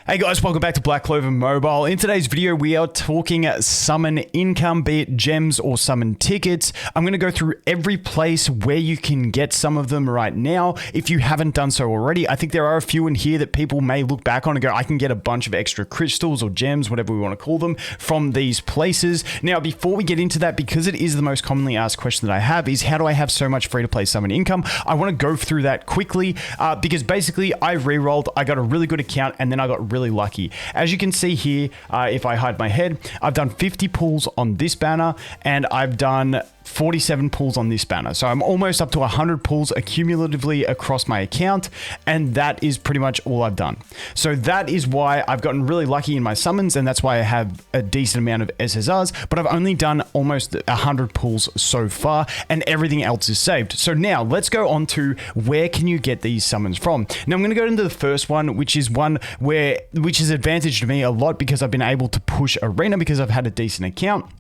Hey guys, welcome back to Black Clover Mobile. In today's video, we are talking summon income, be it gems or summon tickets. I'm going to go through every place where you can get some of them right now. If you haven't done so already, I think there are a few in here that people may look back on and go, I can get a bunch of extra crystals or gems, whatever we want to call them, from these places. Now, before we get into that, because it is the most commonly asked question that I have, is how do I have so much free-to-play summon income? I want to go through that quickly because basically I re-rolled, I got a really good account, and then I got really lucky. As you can see here, if I hide my head, I've done 50 pulls on this banner and I've done 47 pulls on this banner. So I'm almost up to 100 pulls accumulatively across my account, and that is pretty much all I've done. So that is why I've gotten really lucky in my summons, and that's why I have a decent amount of SSRs, but I've only done almost 100 pulls so far, and everything else is saved. So now let's go on to where can you get these summons from. Now I'm going to go into the first one, which is one which has advantaged me a lot because I've been able to push arena because I've had a decent account.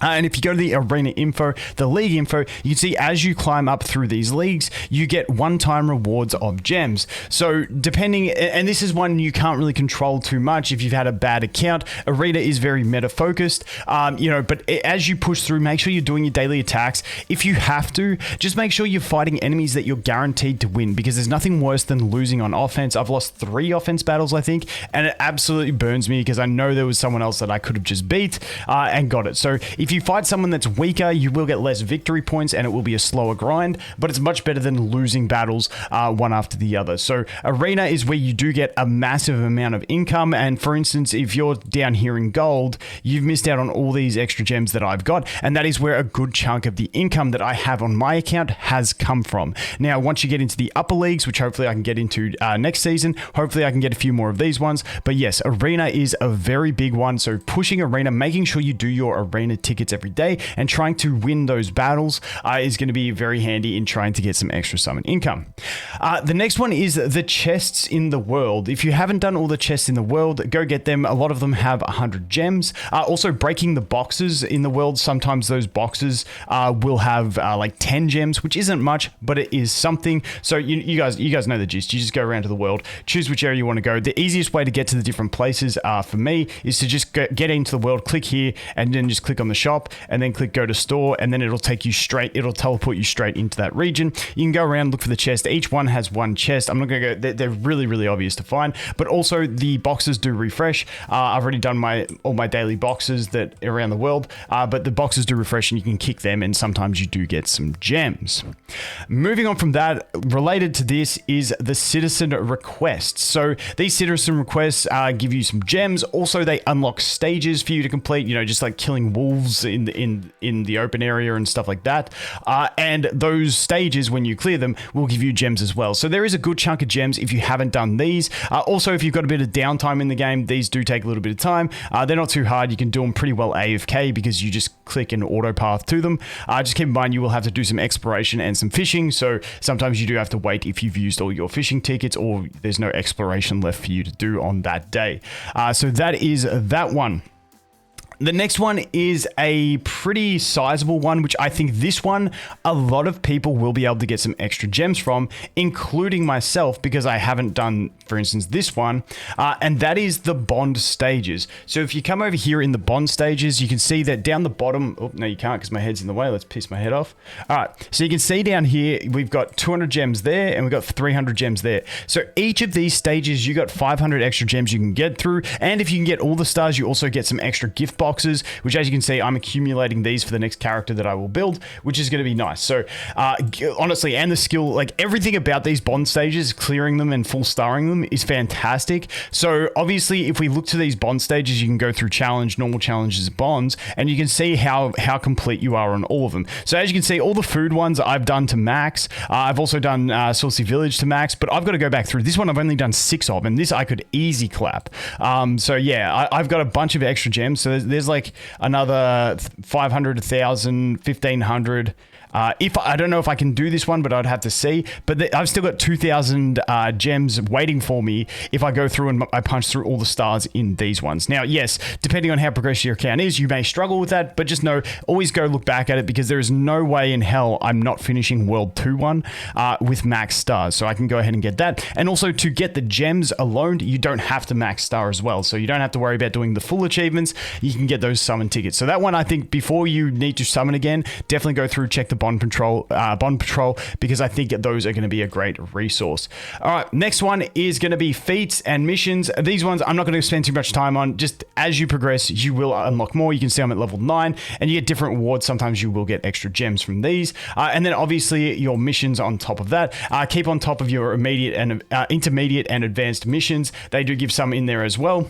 And if you go to the arena info, the league info, you can see as you climb up through these leagues, you get one-time rewards of gems. So depending, and this is one you can't really control too much if you've had a bad account. Arena is very meta-focused, but as you push through, make sure you're doing your daily attacks. If you have to, just make sure you're fighting enemies that you're guaranteed to win, because there's nothing worse than losing on offense. I've lost 3 offense battles, I think, and it absolutely burns me because I know there was someone else that I could have just beat and got it. So if you fight someone that's weaker, you will get less victory points and it will be a slower grind, but it's much better than losing battles one after the other. So arena is where you do get a massive amount of income, and for instance, if you're down here in gold, you've missed out on all these extra gems that I've got, and that is where a good chunk of the income that I have on my account has come from. Now, once you get into the upper leagues, which hopefully I can get into next season, hopefully I can get a few more of these ones, but yes, arena is a very big one. So pushing arena, making sure you do your arena tickets every day and trying to win those battles is going to be very handy in trying to get some extra summon income. The next one is the chests in the world. If you haven't done all the chests in the world, go get them. A lot of them have 100 gems. Also breaking the boxes in the world. Sometimes those boxes will have like 10 gems, which isn't much, but it is something. So you guys know the gist. You just go around to the world, choose which area you want to go. The easiest way to get to the different places for me is to just get into the world, click here, and then just click on the shop, and then click go to store, and then it'll take you straight, it'll teleport you straight into that region. You can go around, look for the chest. Each one has one chest. I'm not gonna go, they're really, really obvious to find, but also the boxes do refresh. I've already done all my daily boxes that are around the world, but the boxes do refresh and you can kick them, and sometimes you do get some gems. Moving on from that, related to this is the citizen requests. So these citizen requests give you some gems. Also, they unlock stages for you to complete, just like killing wolves in the open area and stuff like that. And those stages, when you clear them, will give you gems as well. So there is a good chunk of gems if you haven't done these. Also, if you've got a bit of downtime in the game, these do take a little bit of time. They're not too hard. You can do them pretty well AFK because you just click an auto path to them. Just keep in mind, you will have to do some exploration and some fishing. So sometimes you do have to wait if you've used all your fishing tickets or there's no exploration left for you to do on that day. So that is that one. The next one is a pretty sizable one, which I think this one, a lot of people will be able to get some extra gems from, including myself, because I haven't done, for instance, this one, and that is the bond stages. So if you come over here in the bond stages, you can see that down the bottom, oh, no, you can't because my head's in the way. Let's piss my head off. All right, so you can see down here, we've got 200 gems there, and we've got 300 gems there. So each of these stages, you got 500 extra gems you can get through, and if you can get all the stars, you also get some extra gift boxes, which, as you can see, I'm accumulating these for the next character that I will build, which is going to be nice. So honestly, and the skill, like everything about these bond stages, clearing them and full starring them is fantastic. So obviously, if we look to these bond stages, you can go through challenge, normal challenges, bonds, and you can see how complete you are on all of them. So as you can see, all the food ones I've done to max. I've also done Saucy Village to max, but I've got to go back through. This one I've only done 6 of, and this I could easy clap. So yeah, I've got a bunch of extra gems. So there's like another 500, 1,000, 1,500. If I don't know if I can do this one, but I'd have to see. But I've still got 2,000 gems waiting for me if I go through and I punch through all the stars in these ones. Now, yes, depending on how progressive your account is, you may struggle with that, but just know, always go look back at it, because there is no way in hell I'm not finishing World 2-1 with max stars. So I can go ahead and get that. And also, to get the gems alone, you don't have to max star as well. So you don't have to worry about doing the full achievements. You can get those summon tickets. So that one, I think, before you need to summon again, definitely go through, check the bond patrol, because I think those are going to be a great resource. All right, next one is going to be feats and missions. These ones I'm not going to spend too much time on. Just as you progress, you will unlock more. You can see I'm at level 9, and you get different rewards. Sometimes you will get extra gems from these, and then obviously your missions on top of that. Keep on top of your immediate and intermediate and advanced missions. They do give some in there as well.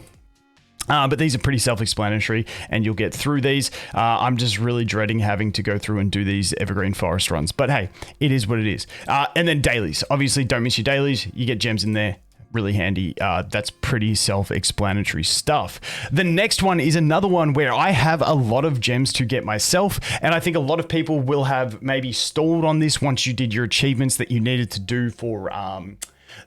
But these are pretty self-explanatory, and you'll get through these. I'm just really dreading having to go through and do these Evergreen Forest runs. But hey, it is what it is. And then dailies. Obviously, don't miss your dailies. You get gems in there. Really handy. That's pretty self-explanatory stuff. The next one is another one where I have a lot of gems to get myself, and I think a lot of people will have maybe stalled on this once you did your achievements that you needed to do for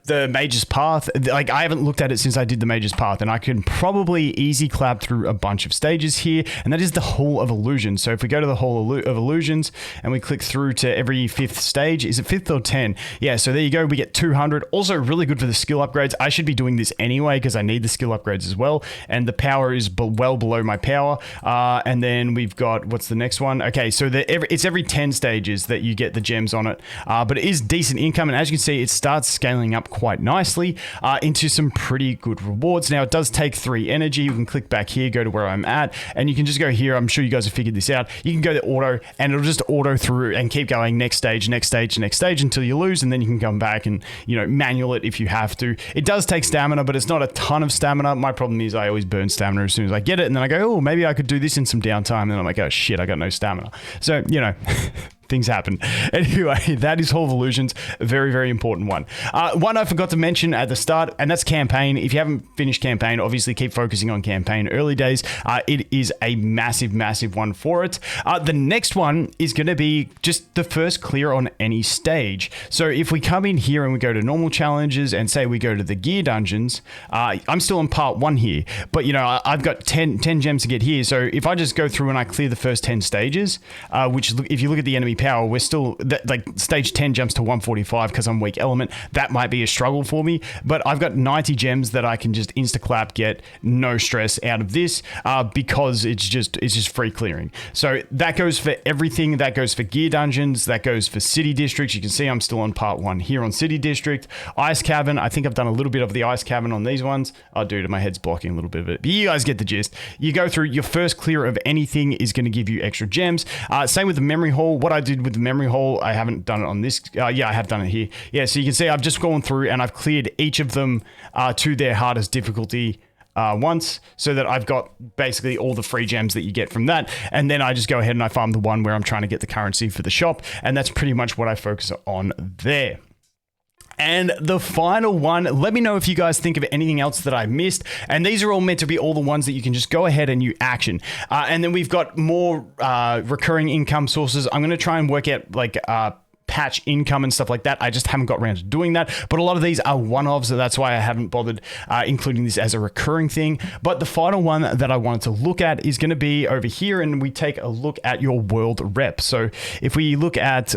the Mage's Path. Like, I haven't looked at it since I did the Mage's Path, and I can probably easy clap through a bunch of stages here, and that is the Hall of Illusions. So if we go to the Hall of Illusions and we click through to every 5th stage, is it 5th or 10? Yeah, so there you go, we get 200. Also really good for the skill upgrades. I should be doing this anyway because I need the skill upgrades as well, and the power is well below my power. And then we've got, what's the next one? Okay, so it's every 10 stages that you get the gems on it, but it is decent income, and as you can see, it starts scaling up quite nicely into some pretty good rewards. Now, it does take 3 energy. You can click back here, go to where I'm at, and you can just go here. I'm sure you guys have figured this out. You can go to auto, and it'll just auto through and keep going next stage, next stage, next stage until you lose, and then you can come back and, you know, manual it if you have to. It does take stamina, but it's not a ton of stamina. My problem is I always burn stamina as soon as I get it, and then I go, oh, maybe I could do this in some downtime, and then I'm like, oh shit, I got no stamina. So, you know, things happen. Anyway, that is Hall of Illusions. A very, very important one. One I forgot to mention at the start, and that's campaign. If you haven't finished campaign, obviously keep focusing on campaign early days. It is a massive, massive one for it. The next one is going to be just the first clear on any stage. So if we come in here and we go to normal challenges and say we go to the gear dungeons, I'm still on part 1 here, but you know, I've got 10 gems to get here. So if I just go through and I clear the first 10 stages, which if you look at the enemy power, we're still like stage 10 jumps to 145 because I'm weak element. That might be a struggle for me, but I've got 90 gems that I can just insta clap, get no stress out of this because it's just free clearing. So that goes for everything. That goes for gear dungeons. That goes for city districts. You can see I'm still on part 1 here on city district. Ice cavern. I think I've done a little bit of the ice cavern on these ones. Oh, dude, my head's blocking a little bit of it. But you guys get the gist. You go through your first clear of anything is going to give you extra gems. Same with the memory hall. What I did with the memory hall, I haven't done it on this. Yeah, I have done it here. Yeah, so you can see I've just gone through and I've cleared each of them to their hardest difficulty once, so that I've got basically all the free gems that you get from that. And then I just go ahead and I farm the one where I'm trying to get the currency for the shop. And that's pretty much what I focus on there. And the final one, let me know if you guys think of anything else that I missed. And these are all meant to be all the ones that you can just go ahead and you action. And then we've got more recurring income sources. I'm going to try and work out like patch income and stuff like that. I just haven't got around to doing that, but a lot of these are one-offs, so that's why I haven't bothered including this as a recurring thing. But the final one that I wanted to look at is going to be over here, and we take a look at your world rep. So if we look at,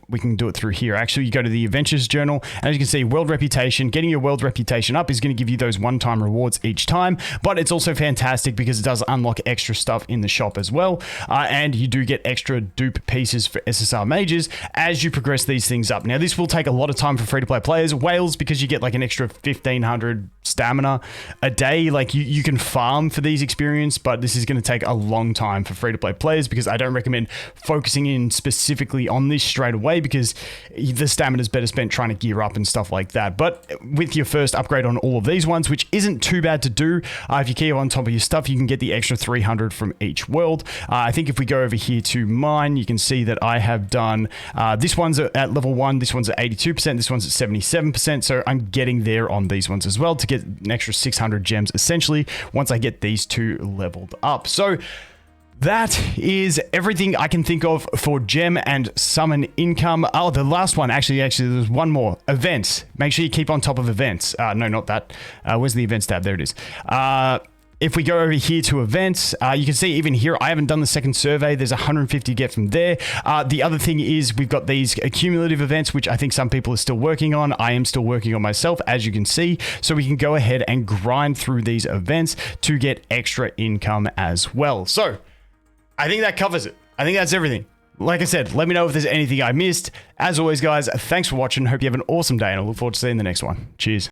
we can do it through here. Actually, you go to the adventures journal, and as you can see, world reputation, getting your world reputation up is going to give you those one-time rewards each time, but it's also fantastic because it does unlock extra stuff in the shop as well, and you do get extra dupe pieces for SSR mages as you progress these things up. Now, this will take a lot of time for free-to-play players. Whales, because you get like an extra 1,500 stamina a day. Like you can farm for these experience, but this is going to take a long time for free-to-play players because I don't recommend focusing in specifically on this straight away because the stamina is better spent trying to gear up and stuff like that. But with your first upgrade on all of these ones, which isn't too bad to do, if you keep on top of your stuff, you can get the extra 300 from each world. I think if we go over here to mine, you can see that I have done this one's at level 1, this one's at 82%, this one's at 77%, so I'm getting there on these ones as well to get an extra 600 gems essentially once I get these two leveled up. So That is everything I can think of for gem and summon income. Oh, the last one, actually, there's one more. Events. Make sure you keep on top of events. No, not that. Where's the events tab? There it is. If we go over here to events, you can see even here, I haven't done the second survey. There's 150 to get from there. The other thing is we've got these cumulative events, which I think some people are still working on. I am still working on myself, as you can see. So we can go ahead and grind through these events to get extra income as well. So I think that covers it. I think that's everything. Like I said, let me know if there's anything I missed. As always, guys, thanks for watching. Hope you have an awesome day, and I look forward to seeing the next one. Cheers.